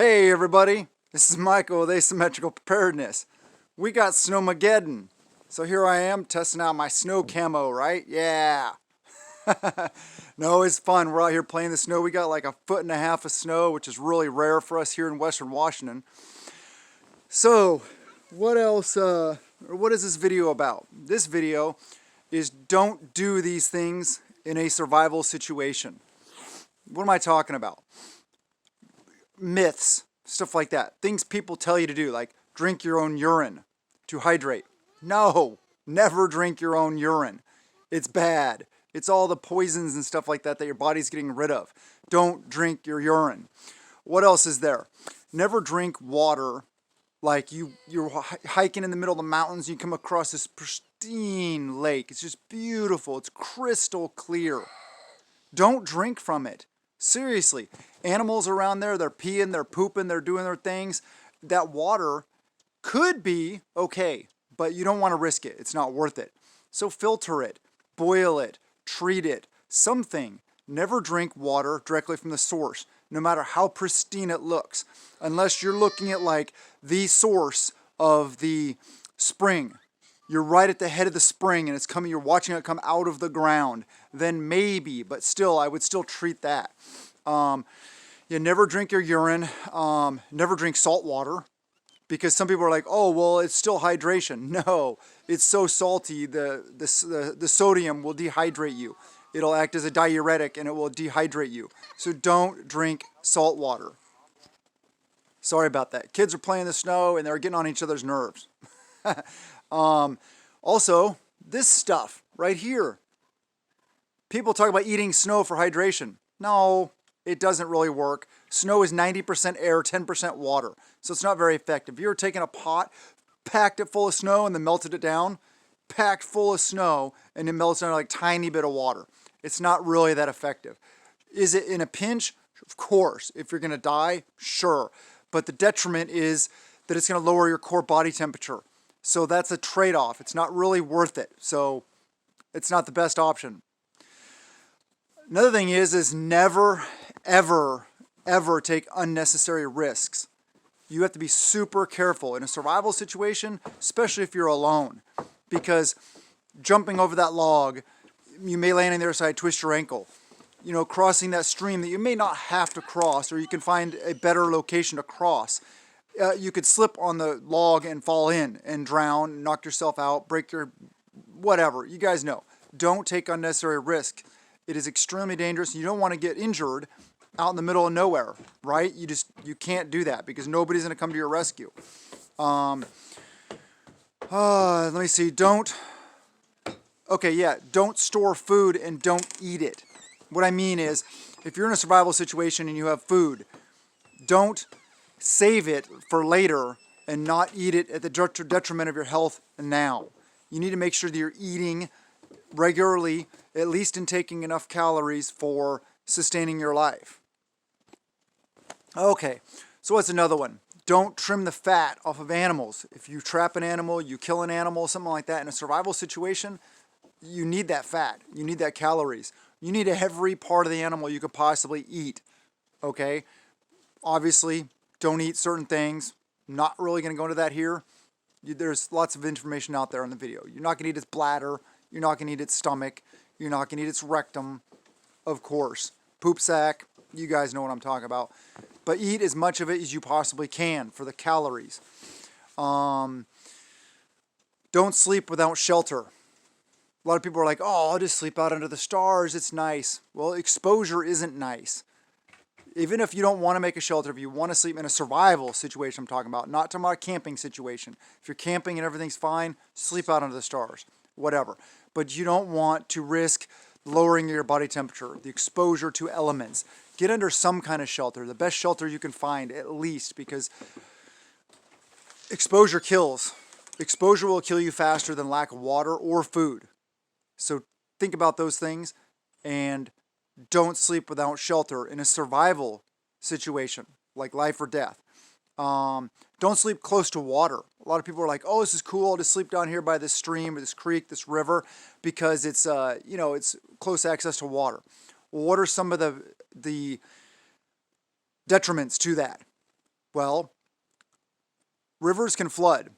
Hey everybody, this is Michael with Asymmetrical Preparedness. We got Snowmageddon. So here I am testing out my snow camo, right? Yeah. No, it's fun. We're out here playing the snow. We got like 1.5 feet of snow, which is really rare for us here in Western Washington. So, what else, what is this video about? This video is don't do these things in a survival situation. What am I talking about? Myths, stuff like that. Things people tell you to do, like drink your own urine to hydrate. No, never drink your own urine. It's bad. It's all the poisons and stuff like that that your body's getting rid of. Don't drink your urine. What else is there? Never drink water. Like you're hiking in the middle of the mountains, you come across this pristine lake. It's just beautiful. It's crystal clear. Don't drink from it. Seriously. Animals around there, they're peeing, they're pooping, they're doing their things. That water could be okay, but you don't want to risk it. It's not worth it. So filter it, boil it, treat it, something. Never drink water directly from the source, no matter how pristine it looks, unless you're looking at like the source of the spring. You're right at the head of the spring and it's coming, you're watching it come out of the ground, then maybe, but still, I would still treat that. You never drink your urine, never drink salt water, because some people are like, oh, well, it's still hydration. No, it's so salty, the sodium will dehydrate you. It'll act as a diuretic and it will dehydrate you. So don't drink salt water. Sorry about that. Kids are playing in the snow and they're getting on each other's nerves. Also, this stuff right here. People talk about eating snow for hydration. No, it doesn't really work. Snow is 90% air, 10% water. So it's not very effective. If you were taking a pot, packed it full of snow and then melted it down, packed full of snow and then melts down like a tiny bit of water. It's not really that effective. Is it in a pinch? Of course. If you're going to die, sure. But the detriment is that it's going to lower your core body temperature. So that's a trade-off. It's not really worth it. So it's not the best option. Another thing is never, ever, ever take unnecessary risks. You have to be super careful in a survival situation, especially if you're alone, because jumping over that log, you may land on the other side, twist your ankle. You know, crossing that stream that you may not have to cross, or you can find a better location to cross. You could slip on the log and fall in and drown, knock yourself out, break your whatever. You guys know. Don't take unnecessary risk. It is extremely dangerous. You don't want to get injured out in the middle of nowhere, right? You can't do that because nobody's going to come to your rescue. Let me see. Don't store food and don't eat it. What I mean is, if you're in a survival situation and you have food, don't save it for later and not eat it at the detriment of your health now. You need to make sure that you're eating regularly, at least in taking enough calories for sustaining your life. Okay, so what's another one? Don't trim the fat off of animals. If you trap an animal, you kill an animal, something like that, in a survival situation, you need that fat. You need that calories. You need every part of the animal you could possibly eat. Okay? Obviously, don't eat certain things. Not really going to go into that here. There's lots of information out there on the video. You're not going to eat its bladder. You're not going to eat its stomach. You're not going to eat its rectum. Of course. Poop sack. You guys know what I'm talking about. But eat as much of it as you possibly can for the calories. Don't sleep without shelter. A lot of people are like, oh, I'll just sleep out under the stars. It's nice. Well, exposure isn't nice. Even if you don't want to make a shelter, if you want to sleep in a survival situation I'm talking about, not talking about a camping situation. If you're camping and everything's fine, sleep out under the stars. Whatever. But you don't want to risk lowering your body temperature, the exposure to elements. Get under some kind of shelter, the best shelter you can find at least, because exposure kills. Exposure will kill you faster than lack of water or food. So think about those things and don't sleep without shelter in a survival situation, like life or death. Don't sleep close to water. A lot of people are like, oh, this is cool. I'll just sleep down here by this stream or this creek, this river, because it's, it's close access to water. Well, what are some of the detriments to that? Well, rivers can flood.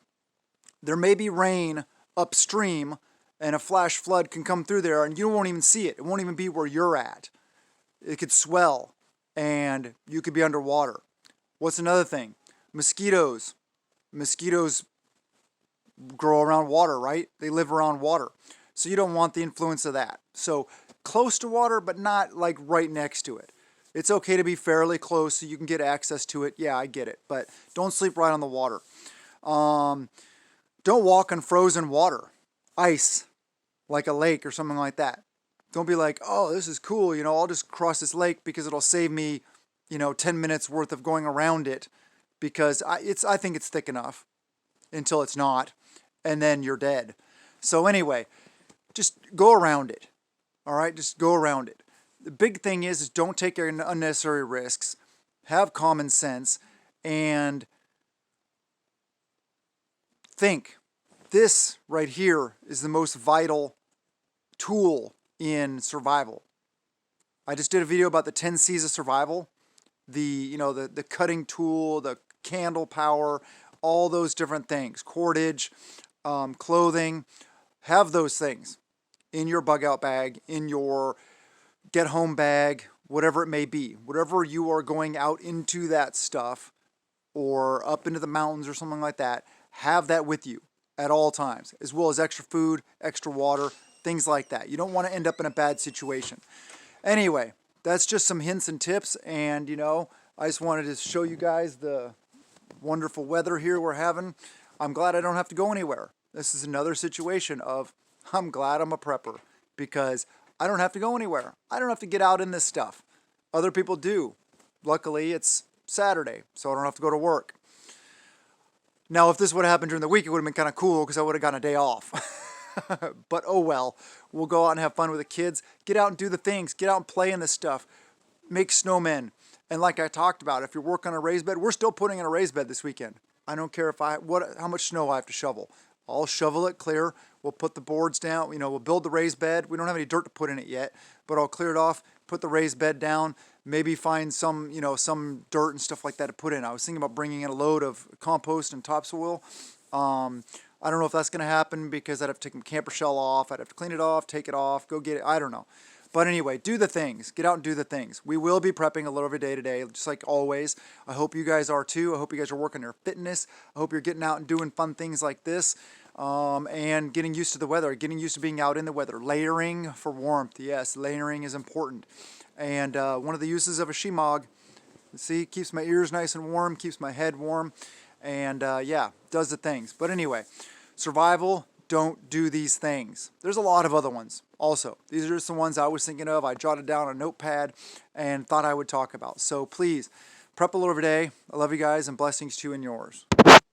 There may be rain upstream and a flash flood can come through there and you won't even see it. It won't even be where you're at. It could swell and you could be underwater. What's another thing? Mosquitoes. Mosquitoes grow around water, right? They live around water. So you don't want the influence of that. So close to water, but not like right next to it. It's okay to be fairly close so you can get access to it. Yeah, I get it. But don't sleep right on the water. Don't walk on frozen water. Ice, like a lake or something like that. Don't be like, oh, this is cool. I'll just cross this lake because it'll save me, 10 minutes worth of going around it because I think it's thick enough until it's not. And then you're dead. So anyway, just go around it. All right, just go around it. The big thing is don't take unnecessary risks. Have common sense and think. This right here is the most vital tool in survival. I just did a video about the 10 C's of survival. The cutting tool, the candle power, all those different things. Cordage, clothing. Have those things in your bug out bag, in your get home bag, whatever it may be. Whatever you are going out into that stuff or up into the mountains or something like that, have that with you at all times, as well as extra food, extra water, things like that. You don't want to end up in a bad situation. Anyway, that's just some hints and tips, and I just wanted to show you guys the wonderful weather here we're having. I'm glad I don't have to go anywhere. This is another situation of I'm glad I'm a prepper because I don't have to go anywhere. I don't have to get out in this stuff. Other people do. Luckily, it's Saturday, so I don't have to go to work. Now, if this would have happened during the week, it would have been kind of cool because I would have gotten a day off. But oh well. We'll go out and have fun with the kids. Get out and do the things. Get out and play in this stuff. Make snowmen. And like I talked about, if you're working on a raised bed, we're still putting in a raised bed this weekend. I don't care how much snow I have to shovel. I'll shovel it clear. We'll put the boards down. We'll build the raised bed. We don't have any dirt to put in it yet, but I'll clear it off, put the raised bed down, maybe find some dirt and stuff like that to put in. I was thinking about bringing in a load of compost and topsoil. I don't know if that's going to happen because I'd have to take my camper shell off. I'd have to clean it off, take it off, go get it. I don't know. But anyway, do the things. Get out and do the things. We will be prepping a little every day today, just like always. I hope you guys are too. I hope you guys are working your fitness. I hope you're getting out and doing fun things like this. And getting used to the weather, getting used to being out in the weather. Layering for warmth. Yes, layering is important. And one of the uses of a shemagh, see, keeps my ears nice and warm, keeps my head warm, and yeah, does the things. But anyway, survival, don't do these things. There's a lot of other ones also. These are just the ones I was thinking of. I jotted down a notepad and thought I would talk about. So please, prep a little every day. I love you guys and blessings to you and yours.